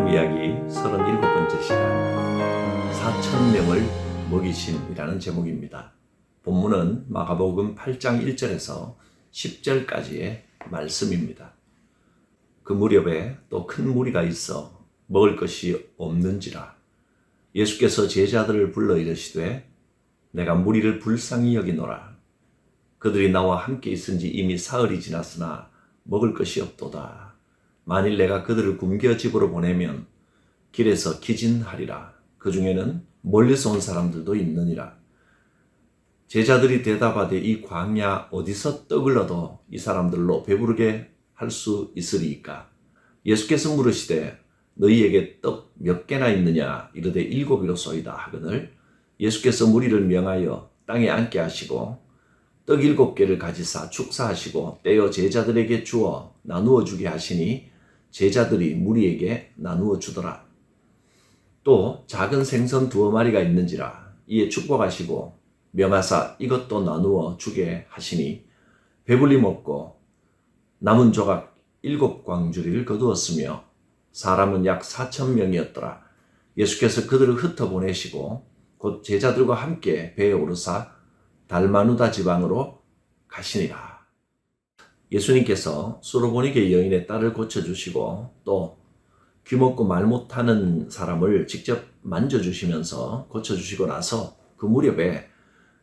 마가복음 이야기 37번째 시간 4,000명을 먹이심이라는 제목입니다. 본문은 마가복음 8장 1절에서 10절까지의 말씀입니다. 그 무렵에 또 큰 무리가 있어 먹을 것이 없는지라 예수께서 제자들을 불러 이르시되 내가 무리를 불쌍히 여기노라. 그들이 나와 함께 있은지 이미 사흘이 지났으나 먹을 것이 없도다. 만일 내가 그들을 굶겨 집으로 보내면 길에서 기진하리라. 그 중에는 멀리서 온 사람들도 있느니라. 제자들이 대답하되 이 광야 어디서 떡을 얻어 이 사람들로 배부르게 할 수 있으리이까? 예수께서 물으시되 너희에게 떡 몇 개나 있느냐? 이르되 7이로소이다 하거늘 예수께서 무리를 명하여 땅에 앉게 하시고 떡 7개를 가지사 축사하시고 떼어 제자들에게 주어 나누어 주게 하시니 제자들이 무리에게 나누어 주더라. 또 작은 생선 2마리가 있는지라 이에 축복하시고 명하사 이것도 나누어 주게 하시니 배불리 먹고 남은 조각 7광주리를 거두었으며 사람은 약 4,000명이었더라. 예수께서 그들을 흩어 보내시고 곧 제자들과 함께 배에 오르사 달마누다 지방으로 가시니라. 예수님께서 수로보니게 여인의 딸을 고쳐주시고 또 귀먹고 말 못하는 사람을 직접 만져주시면서 고쳐주시고 나서 그 무렵에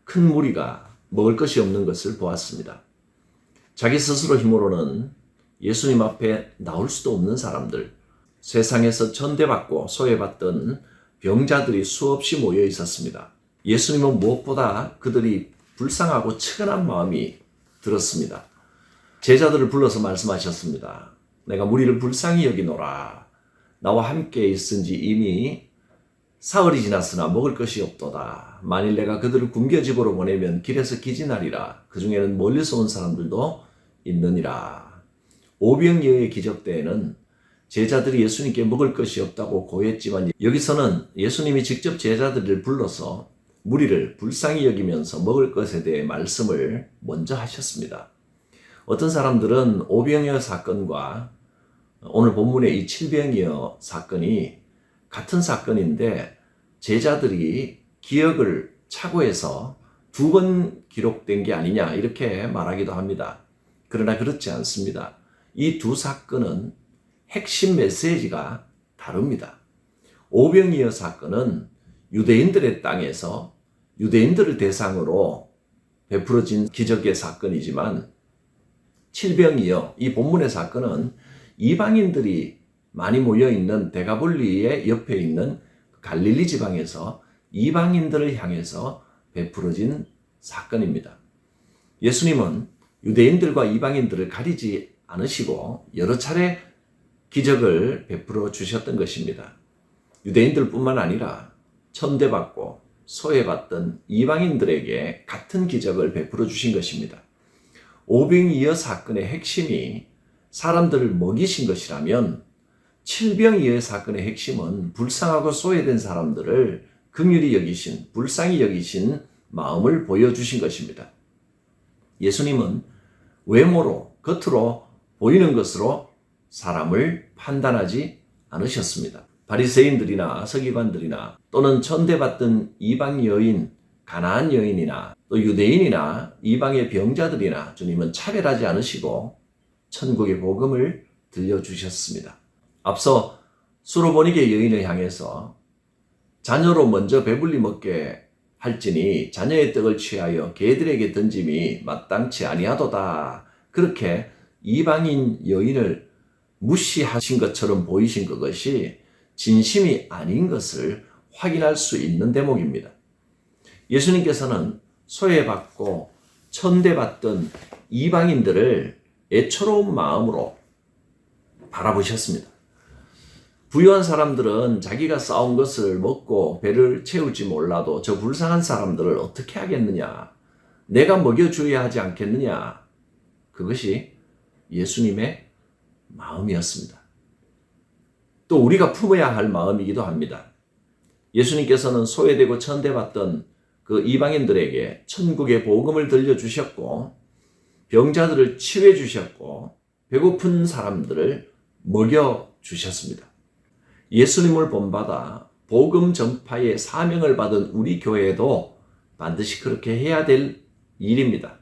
큰 무리가 먹을 것이 없는 것을 보았습니다. 자기 스스로 힘으로는 예수님 앞에 나올 수도 없는 사람들, 세상에서 천대받고 소외받던 병자들이 수없이 모여 있었습니다. 예수님은 무엇보다 그들이 불쌍하고 측은한 마음이 들었습니다. 제자들을 불러서 말씀하셨습니다. 내가 무리를 불쌍히 여기노라. 나와 함께 있은지 이미 사흘이 지났으나 먹을 것이 없도다. 만일 내가 그들을 굶겨 집으로 보내면 길에서 기진하리라. 그 중에는 멀리서 온 사람들도 있느니라. 오병이어의 기적 때에는 제자들이 예수님께 먹을 것이 없다고 고했지만 여기서는 예수님이 직접 제자들을 불러서 무리를 불쌍히 여기면서 먹을 것에 대해 말씀을 먼저 하셨습니다. 어떤 사람들은 오병이어 사건과 오늘 본문의 이 칠병이어 사건이 같은 사건인데 제자들이 기억을 착오해서 2번 기록된 게 아니냐 이렇게 말하기도 합니다. 그러나 그렇지 않습니다. 이 두 사건은 핵심 메시지가 다릅니다. 오병이어 사건은 유대인들의 땅에서 유대인들을 대상으로 베풀어진 기적의 사건이지만 칠병이어 이 본문의 사건은 이방인들이 많이 모여있는 데가볼리의 옆에 있는 갈릴리 지방에서 이방인들을 향해서 베풀어진 사건입니다. 예수님은 유대인들과 이방인들을 가리지 않으시고 여러 차례 기적을 베풀어 주셨던 것입니다. 유대인들뿐만 아니라 천대받고 소외받던 이방인들에게 같은 기적을 베풀어 주신 것입니다. 오병이어 사건의 핵심이 사람들을 먹이신 것이라면 칠병이어 사건의 핵심은 불쌍하고 소외된 사람들을 긍휼히 여기신, 불쌍히 여기신 마음을 보여주신 것입니다. 예수님은 외모로, 겉으로 보이는 것으로 사람을 판단하지 않으셨습니다. 바리새인들이나 서기관들이나 또는 천대받던 이방 여인, 가나안 여인이나 또 유대인이나 이방의 병자들이나 주님은 차별하지 않으시고 천국의 복음을 들려주셨습니다. 앞서 수로보니게 여인을 향해서 자녀로 먼저 배불리 먹게 할지니 자녀의 떡을 취하여 개들에게 던짐이 마땅치 아니하도다. 그렇게 이방인 여인을 무시하신 것처럼 보이신 그것이 진심이 아닌 것을 확인할 수 있는 대목입니다. 예수님께서는 소외받고 천대받던 이방인들을 애처로운 마음으로 바라보셨습니다. 부유한 사람들은 자기가 쌓은 것을 먹고 배를 채울지 몰라도 저 불쌍한 사람들을 어떻게 하겠느냐? 내가 먹여줘야 하지 않겠느냐? 그것이 예수님의 마음이었습니다. 또 우리가 품어야 할 마음이기도 합니다. 예수님께서는 소외되고 천대받던 그 이방인들에게 천국의 복음을 들려주셨고 병자들을 치유해 주셨고 배고픈 사람들을 먹여주셨습니다. 예수님을 본받아 복음 전파의 사명을 받은 우리 교회도 반드시 그렇게 해야 될 일입니다.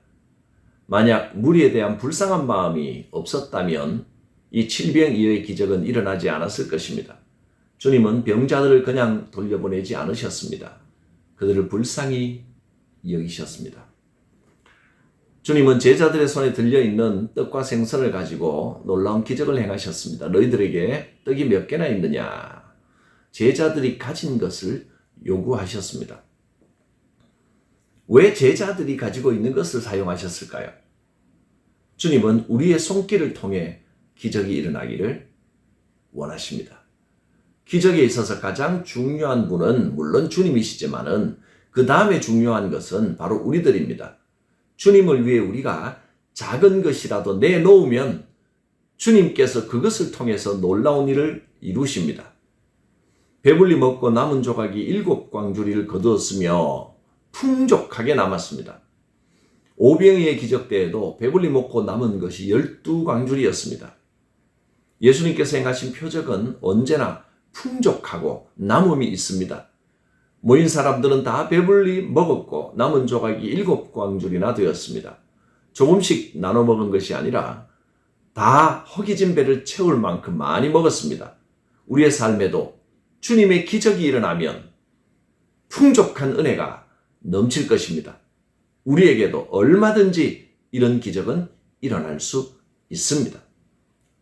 만약 무리에 대한 불쌍한 마음이 없었다면 이 칠병이어의 기적은 일어나지 않았을 것입니다. 주님은 병자들을 그냥 돌려보내지 않으셨습니다. 그들을 불쌍히 여기셨습니다. 주님은 제자들의 손에 들려있는 떡과 생선을 가지고 놀라운 기적을 행하셨습니다. 너희들에게 떡이 몇 개나 있느냐? 제자들이 가진 것을 요구하셨습니다. 왜 제자들이 가지고 있는 것을 사용하셨을까요? 주님은 우리의 손길을 통해 기적이 일어나기를 원하십니다. 기적에 있어서 가장 중요한 분은 물론 주님이시지만은 그 다음에 중요한 것은 바로 우리들입니다. 주님을 위해 우리가 작은 것이라도 내놓으면 주님께서 그것을 통해서 놀라운 일을 이루십니다. 배불리 먹고 남은 조각이 7광주리를 거두었으며 풍족하게 남았습니다. 오병이의 기적 때에도 배불리 먹고 남은 것이 12광주리였습니다. 예수님께서 행하신 표적은 언제나 풍족하고 남음이 있습니다. 모인 사람들은 다 배불리 먹었고 남은 조각이 7광주리나 되었습니다. 조금씩 나눠 먹은 것이 아니라 다 허기진 배를 채울 만큼 많이 먹었습니다. 우리의 삶에도 주님의 기적이 일어나면 풍족한 은혜가 넘칠 것입니다. 우리에게도 얼마든지 이런 기적은 일어날 수 있습니다.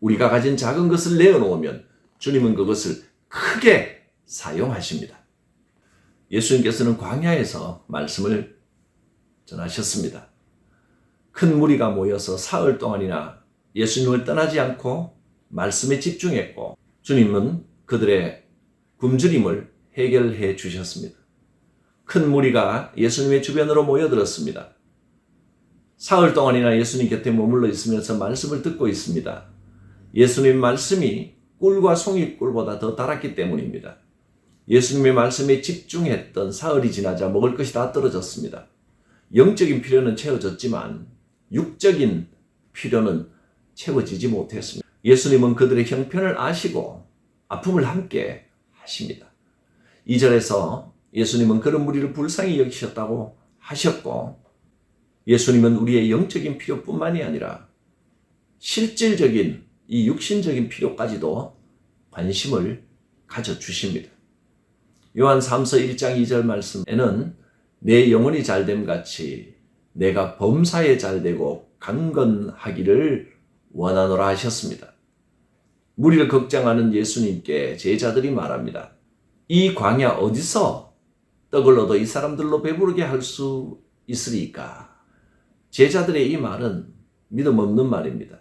우리가 가진 작은 것을 내어놓으면 주님은 그것을 크게 사용하십니다. 예수님께서는 광야에서 말씀을 전하셨습니다. 큰 무리가 모여서 사흘 동안이나 예수님을 떠나지 않고 말씀에 집중했고 주님은 그들의 굶주림을 해결해 주셨습니다. 큰 무리가 예수님의 주변으로 모여들었습니다. 사흘 동안이나 예수님 곁에 머물러 있으면서 말씀을 듣고 있습니다. 예수님 말씀이 꿀과 송이꿀보다 더 달았기 때문입니다. 예수님의 말씀에 집중했던 사흘이 지나자 먹을 것이 다 떨어졌습니다. 영적인 필요는 채워졌지만 육적인 필요는 채워지지 못했습니다. 예수님은 그들의 형편을 아시고 아픔을 함께 하십니다. 2절에서 예수님은 그런 무리를 불쌍히 여기셨다고 하셨고 예수님은 우리의 영적인 필요뿐만이 아니라 실질적인 이 육신적인 필요까지도 관심을 가져주십니다. 요한 3서 1장 2절 말씀에는 내 영혼이 잘됨 같이 내가 범사에 잘되고 강건하기를 원하노라 하셨습니다. 무리를 걱정하는 예수님께 제자들이 말합니다. 이 광야 어디서 떡을 얻어 이 사람들로 배부르게 할 수 있으리까? 제자들의 이 말은 믿음 없는 말입니다.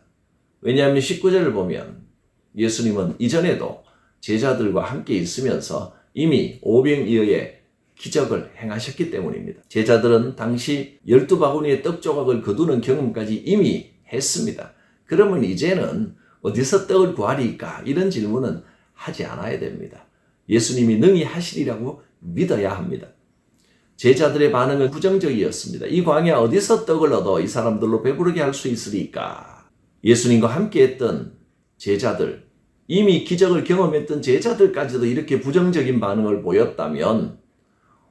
왜냐하면 19절을 보면 예수님은 이전에도 제자들과 함께 있으면서 이미 오병이어의 기적을 행하셨기 때문입니다. 제자들은 당시 12바구니의 떡 조각을 거두는 경험까지 이미 했습니다. 그러면 이제는 어디서 떡을 구하리까? 이런 질문은 하지 않아야 됩니다. 예수님이 능히 하시리라고 믿어야 합니다. 제자들의 반응은 부정적이었습니다. 이 광야 어디서 떡을 얻어 이 사람들로 배부르게 할 수 있으리까? 예수님과 함께했던 제자들, 이미 기적을 경험했던 제자들까지도 이렇게 부정적인 반응을 보였다면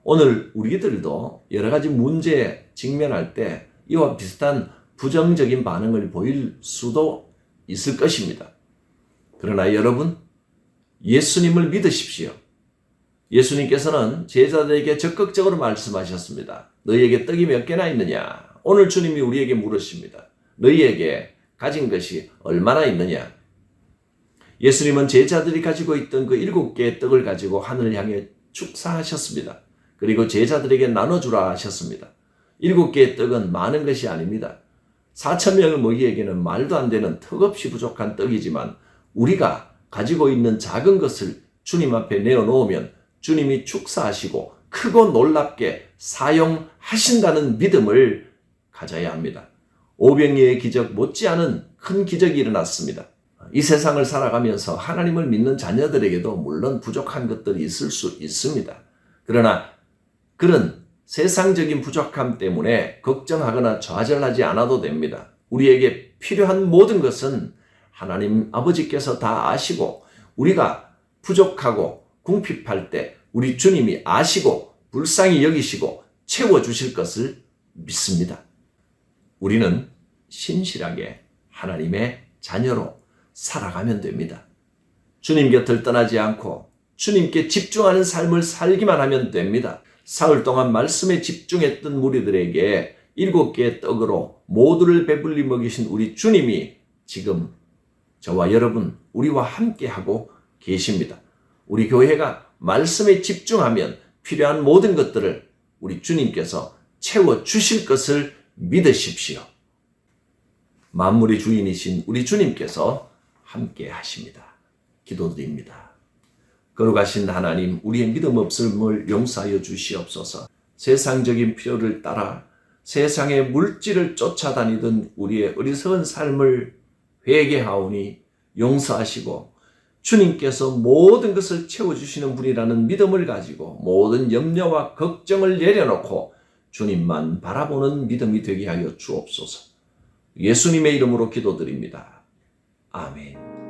오늘 우리들도 여러 가지 문제에 직면할 때 이와 비슷한 부정적인 반응을 보일 수도 있을 것입니다. 그러나 여러분, 예수님을 믿으십시오. 예수님께서는 제자들에게 적극적으로 말씀하셨습니다. 너희에게 떡이 몇 개나 있느냐? 오늘 주님이 우리에게 물으십니다. 너희에게 가진 것이 얼마나 있느냐? 예수님은 제자들이 가지고 있던 그 7개의 떡을 가지고 하늘을 향해 축사하셨습니다. 그리고 제자들에게 나눠주라 하셨습니다. 7개의 떡은 많은 것이 아닙니다. 4,000명을 먹이에게는 말도 안 되는 턱없이 부족한 떡이지만 우리가 가지고 있는 작은 것을 주님 앞에 내어놓으면 주님이 축사하시고 크고 놀랍게 사용하신다는 믿음을 가져야 합니다. 오병이어의 기적 못지않은 큰 기적이 일어났습니다. 이 세상을 살아가면서 하나님을 믿는 자녀들에게도 물론 부족한 것들이 있을 수 있습니다. 그러나 그런 세상적인 부족함 때문에 걱정하거나 좌절하지 않아도 됩니다. 우리에게 필요한 모든 것은 하나님 아버지께서 다 아시고 우리가 부족하고 궁핍할 때 우리 주님이 아시고 불쌍히 여기시고 채워주실 것을 믿습니다. 우리는 신실하게 하나님의 자녀로 살아가면 됩니다. 주님 곁을 떠나지 않고 주님께 집중하는 삶을 살기만 하면 됩니다. 사흘 동안 말씀에 집중했던 무리들에게 7개의 떡으로 모두를 배불리 먹이신 우리 주님이 지금 저와 여러분, 우리와 함께하고 계십니다. 우리 교회가 말씀에 집중하면 필요한 모든 것들을 우리 주님께서 채워주실 것을 믿으십시오. 만물의 주인이신 우리 주님께서 함께 하십니다. 기도드립니다. 거룩하신 하나님, 우리의 믿음 없음을 용서하여 주시옵소서. 세상적인 필요를 따라 세상의 물질을 쫓아다니던 우리의 어리석은 삶을 회개하오니 용서하시고 주님께서 모든 것을 채워주시는 분이라는 믿음을 가지고 모든 염려와 걱정을 내려놓고 주님만 바라보는 믿음이 되게 하여 주옵소서. 예수님의 이름으로 기도드립니다. 아멘.